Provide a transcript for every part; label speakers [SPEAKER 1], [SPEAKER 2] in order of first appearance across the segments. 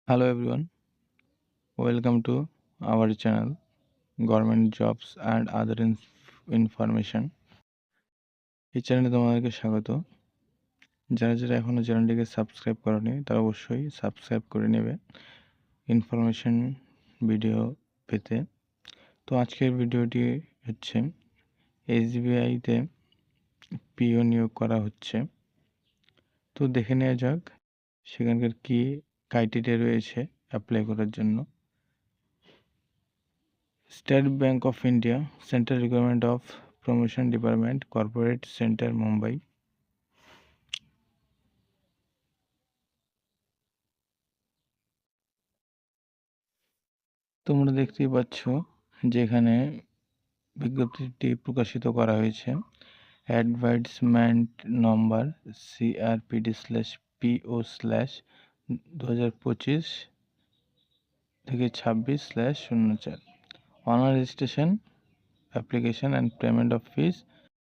[SPEAKER 1] Hello everyone, welcome to our channel Government Jobs and Other Information. এই চ্যানেলে তোমাদেরকে স্বাগত। যারা এখনো চ্যানেলটিকে সাবস্ক্রাইব করনি তারা অবশ্যই সাবস্ক্রাইব করে নেবে ইনফরমেশন ভিডিও পেতে। তো আজকের ভিডিওটি হচ্ছে এসবিআইতে পিও নিয়োগ করা হচ্ছে। তো দেখে নেওয়া যাক সেখানকার কি ক্রাইটেরিয়া রয়েছে অ্যাপ্লাই করার জন্য। State Bank of India, Central Requirement of Promotion Department, Corporate Center, Mumbai. তোমরা দেখতেই পাচ্ছ যেখানে বিজ্ঞপ্তিটি প্রকাশিত করা হয়েছে অ্যাডভার্টাইজমেন্ট নম্বর CRPD/PO/2025 থেকে 26/04 online registration application and payment of fees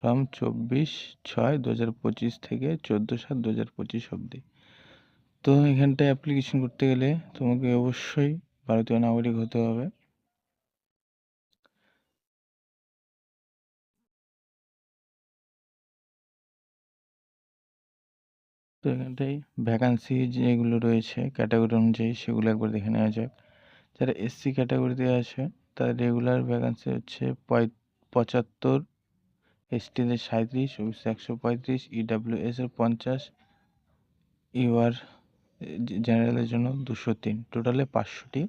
[SPEAKER 1] from 24/6/2025 থেকে 14/7/2025 অবধি। তো এখানটায় অ্যাপ্লিকেশন করতে গেলে তোমাকে অবশ্যই ভারতীয় নাগরিক হতে হবে। তো এখানটায় ভ্যাকান্সি যেগুলো রয়েছে ক্যাটাগরি অনুযায়ী সেগুলো একবার দেখে নেওয়া যাক। যারা এসসি ক্যাটাগরিতে আছে তাদের রেগুলার ভ্যাকান্সি হচ্ছে 75, এসটিদের 37, ওবিসি 135, ইডাব্লিউএস এর 50, ইউআর জেনারেলের জন্য 203, টোটালে 500টি।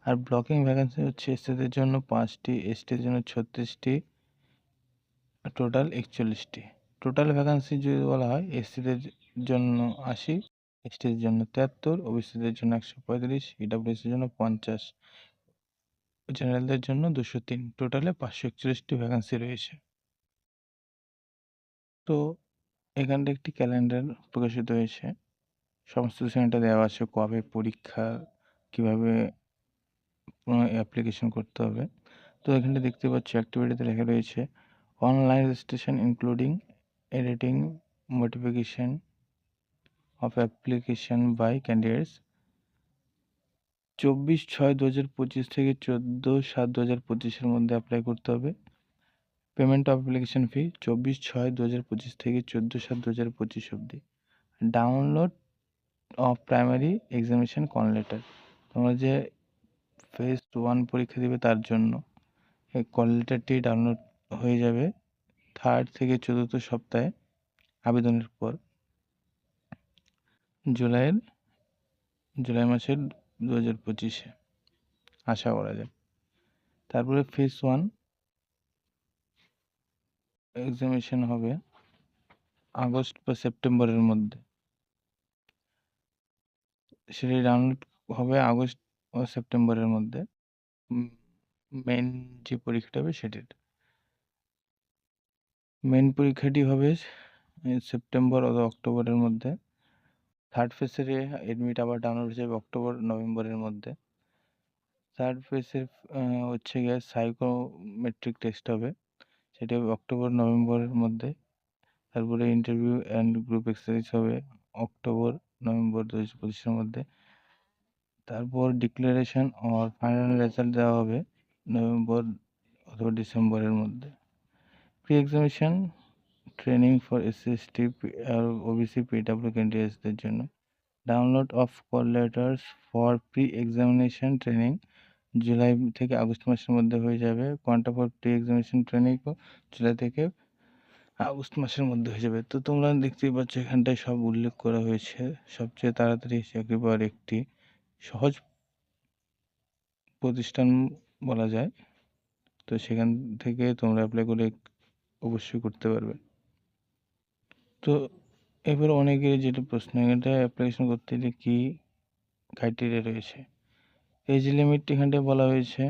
[SPEAKER 1] আর ব্লকিং ভ্যাকান্সি হচ্ছে এসসিদের জন্য 5টি, এসটির জন্য 36টি, টোটাল 41টি। টোটাল ভ্যাকান্সি যদি বলা হয় এসসিদের জন্য 80, এসটিদের জন্য 73, ওবিসিদের জন্য 135, ইডাব্লিউএস এর জন্য 50, জেনারেলদের জন্য 203, টোটালে 541টি ভ্যাকান্সি রয়েছে। তো এখানটা একটি ক্যালেন্ডার প্রকাশিত হয়েছে, সমস্ত সেন্টার দেওয়া আছে, কবে পরীক্ষা, কিভাবে অ্যাপ্লিকেশন করতে হবে। তো এখানটা দেখতে পাচ্ছি অ্যাক্টিভিটিতে লেখা রয়েছে online registration including editing modification of application by candidates 24/6/2025 থেকে 14/7/2025 মধ্যে অ্যাপ্লাই করতে হবে। পেমেন্ট অফ অ্যাপ্লিকেশন ফি 24/6/2025 থেকে 14/7/2025 অবধি। Download of primary examination call letter, তোমরা যে ফেজ 1 পরীক্ষা দিবে তার জন্য এই কল লেটারটি ডাউনলোড হয়ে যাবে 3rd থেকে 4th সপ্তাহে আবেদনের পর, জুলাই মাসের 2025-এ আশা করা যায়। তারপরে ফেজ 1 এক্সামিনেশন হবে আগস্ট বা সেপ্টেম্বরের মধ্যে, সেটি ডাউনলোড হবে আগস্ট ও সেপ্টেম্বরের মধ্যে। মেন যে পরীক্ষাটা হবে সেটির মেন পরীক্ষাটি হবে সেপ্টেম্বর অথবা অক্টোবরের মধ্যে। থার্ড ফেজের এডমিট আবার ডাউনলোড হয়ে যাবে অক্টোবর-নভেম্বরের মধ্যে। থার্ড ফেজের হচ্ছে গিয়ে সাইকোমেট্রিক টেস্ট হবে, সেটা হবে অক্টোবর-নভেম্বরের মধ্যে। তারপরে ইন্টারভিউ অ্যান্ড গ্রুপ এক্সারসাইজ হবে অক্টোবর-নভেম্বর 2025-এর মধ্যে। তারপর ডিক্লারেশন আর ফাইনাল রেজাল্ট দেওয়া হবে নভেম্বর অথবা ডিসেম্বরের মধ্যে। Pre examination training for SC ST আর ওবিসি পিডব্লিউ ক্যান্ডিডেটসদের জন্য download of call letters for pre examination training জুলাই থেকে আগস্ট মাসের মধ্যে হয়ে যাবে। কোয়ান্টা ফর প্রি এক্সামিনেশন ট্রেনিং জুলাই থেকে আগস্ট মাসের মধ্যে হয়ে যাবে। তো তোমরা দেখতেই পাচ্ছ এখানটায় সব উল্লেখ করা হয়েছে। সবচেয়ে তাড়াতাড়ি চাকরি পাওয়ার একটি সহজ প্রতিষ্ঠান বলা যায়। তো সেখান থেকে তোমরা অ্যাপ্লাই করে অবশ্যই করতে পারবে। তো এবার অনেকের যেটা প্রশ্ন, এটা অ্যাপ্লিকেশন করতে গেলে কী ক্রাইটেরিয়া রয়েছে। এজ লিমিট এখানটায় বলা হয়েছে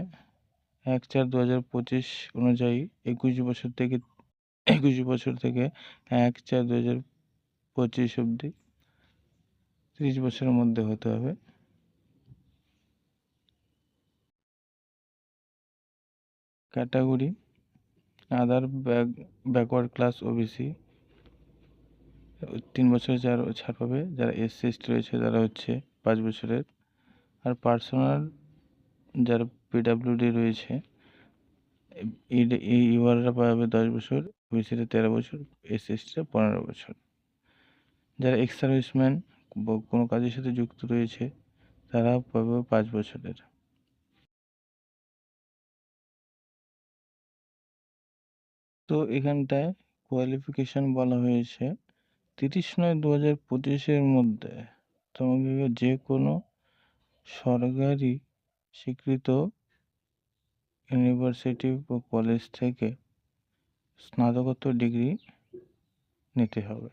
[SPEAKER 1] 1/4/2025 অনুযায়ী 21 বছর থেকে 1/4/2025 অবধি 30 বছরের মধ্যে হতে হবে। ক্যাটাগরি আদার ব্যাকওয়ার্ড ক্লাস ওবিসি 3 বছরের ছাড় পাবে। যারা এসসি এসটি রয়েছে তারা হচ্ছে 5 বছরের। আর পার্সোনাল যারা পিডাব্লিউডি রয়েছে এই ইউআররা পাবে 10 বছর, ওবিসিরা 13 বছর, এসসিরা 15 বছর। যারা এক্স সার্ভিসম্যান কোনো কাজের সাথে যুক্ত রয়েছে তারা পাবে 5 বছরের। তো এখানটায় কোয়ালিফিকেশন বলা হয়েছে 30/9/2025 মধ্যে তোমাকে যে কোনো সরকারি স্বীকৃত ইউনিভার্সিটি বা কলেজ থেকে স্নাতকোত্তর ডিগ্রি নিতে হবে।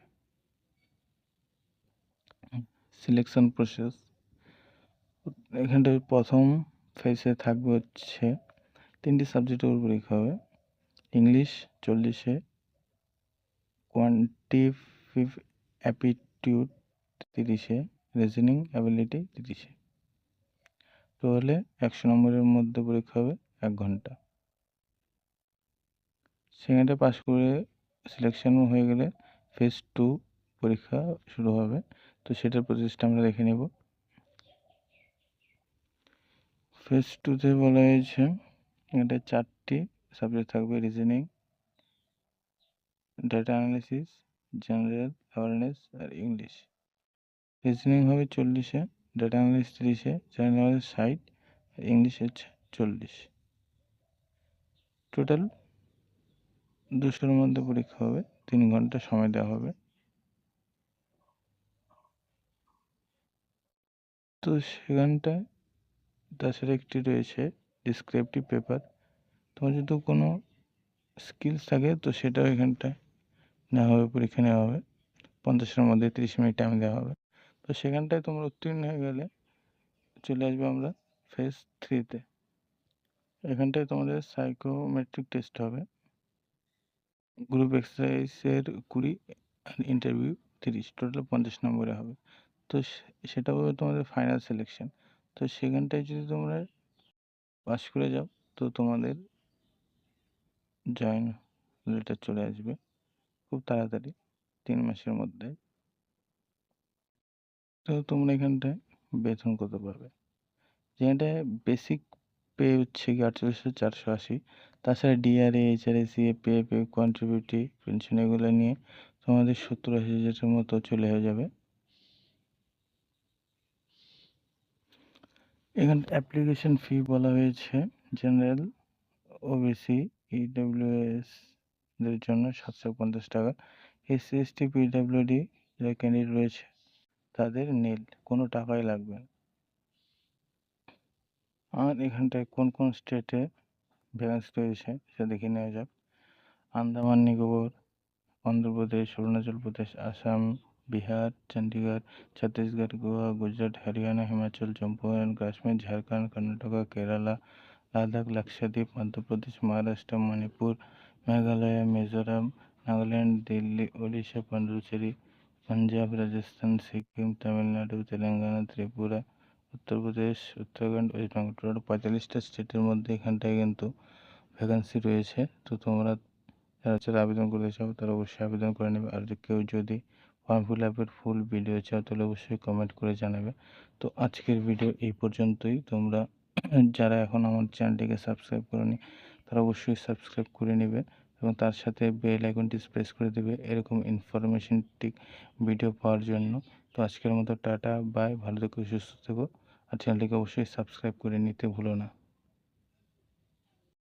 [SPEAKER 1] সিলেকশন প্রসেস এখানটায় প্রথম ফেজে থাকবে হচ্ছে 3টি সাবজেক্টের উপর পরীক্ষা হবে। ইংলিশ 40-এ, কোয়ান্টিটিভ অ্যাপটিটিউড 30-এ, রিজনিং অ্যাবিলিটি 30-এ। তাহলে 100 নম্বরের মধ্যে পরীক্ষা হবে 1 ঘন্টা। সেখানটা পাস করে সিলেকশন হয়ে গেলে ফেজ 2 পরীক্ষা শুরু হবে। তো সেটার প্রসেসটা আমরা দেখে নেব। ফেজ 2তে বলা হয়েছে এটা 4টি সাবজেক্ট থাকবে: reasoning, data analysis, general awareness আর ইংলিশ। রিজনিং হবে 40-এ, ডাটা অ্যানালিসিস 30-এ, জেনারেল অ্যাওয়ারনেস 60, আর ইংলিশ হচ্ছে 40। টোটাল 200-এর মধ্যে পরীক্ষা হবে, 3 ঘন্টা সময় দেওয়া হবে। তো সেখানটায় তাছাড়া একটি রয়েছে ডিসক্রিপটিভ পেপার। তোমার যদি কোনো স্কিলস থাকে তো সেটাও এখানটায় নেওয়া হবে, পরীক্ষা নেওয়া হবে। 50-এর মধ্যে 30 মিনিট টাইম দেওয়া হবে। তো সেখানটায় তোমরা উত্তীর্ণ হয়ে গেলে চলে আসবে আমরা ফেজ 3-তে। এখানটায় তোমাদের সাইকোমেট্রিক টেস্ট হবে, গ্রুপ এক্সারসাইজের 20 আর ইন্টারভিউ 30, টোটাল 50 নম্বরে হবে। তো সেটা হবে তোমাদের ফাইনাল সিলেকশন। তো সেখানটায় যদি তোমরা পাস করে যাও তো তোমাদের জয়েন লেটার চলে আসবে খুব তাড়াতাড়ি, 3 মাসের মধ্যে। তো তোমরা এখানটায় বেতন কত পাবে, যেখানটায় বেসিক পে হচ্ছে কি 48,480। তাছাড়া DRA, HRA, CA, PF, contributory, pension এগুলো নিয়ে তোমাদের 70-80 হাজারের মতো চলে হয়ে যাবে। এখানে অ্যাপ্লিকেশন ফি বলা হয়েছে জেনারেল, ওবিসি, ইডব্লিউএস দের জন্য 750 টাকা। এসসি, এসটি, পিডব্লিউডি যারা ক্যান্ডিডেট রয়েছে তাদের নীল, কোনো টাকাই লাগবে না। আর এখানটায় কোন কোন স্টেটে ভ্যাকেন্সি রয়েছে সেটা দেখে নেওয়া যাক। Andaman Nicobar, Andhra Pradesh, Arunachal Pradesh, Assam, Bihar, Chandigarh, Chhattisgarh, Goa, Gujarat, Haryana, Himachal, Jammu and Kashmir, Jharkhand, Karnataka, Kerala, Ladakh, Lakshadweep, Madhya Pradesh, Maharashtra, Manipur, Meghalaya, Mizoram, Nagaland, Delhi, Odisha, Pondicherry, Punjab, Rajasthan, Sikkim, Tamil Nadu, Telangana, Tripura, Uttar Pradesh, Uttarakhand, West Bengal. Total 45টা স্টেটের মধ্যে এখানটায় কিন্তু ভ্যাকেন্সি রয়েছে। তো তোমরা যারা আবেদন করতে চাও তারা অবশ্যই আবেদন করে নেবে। আর কেউ যদি ফর্ম ফিল আপের ফুল ভিডিও চাও তাহলে অবশ্যই কমেন্ট করে জানাবে। তো আজকের ভিডিও এই পর্যন্তই। তোমরা যারা এখন আমার চ্যানেলটিকে সাবস্ক্রাইব করোনি তারা অবশ্যই সাবস্ক্রাইব করে নেবে এবং তার সাথে বেল আইকনটি প্রেস করে দেবে এরকম ইনফরমেশনটিক ভিডিও পাওয়ার জন্য। তো আজকের মতো টাটা, বাই, ভালো থেকো, সুস্থ থেকো। আর চ্যানেলটিকে অবশ্যই সাবস্ক্রাইব করে নিতে ভুলো না।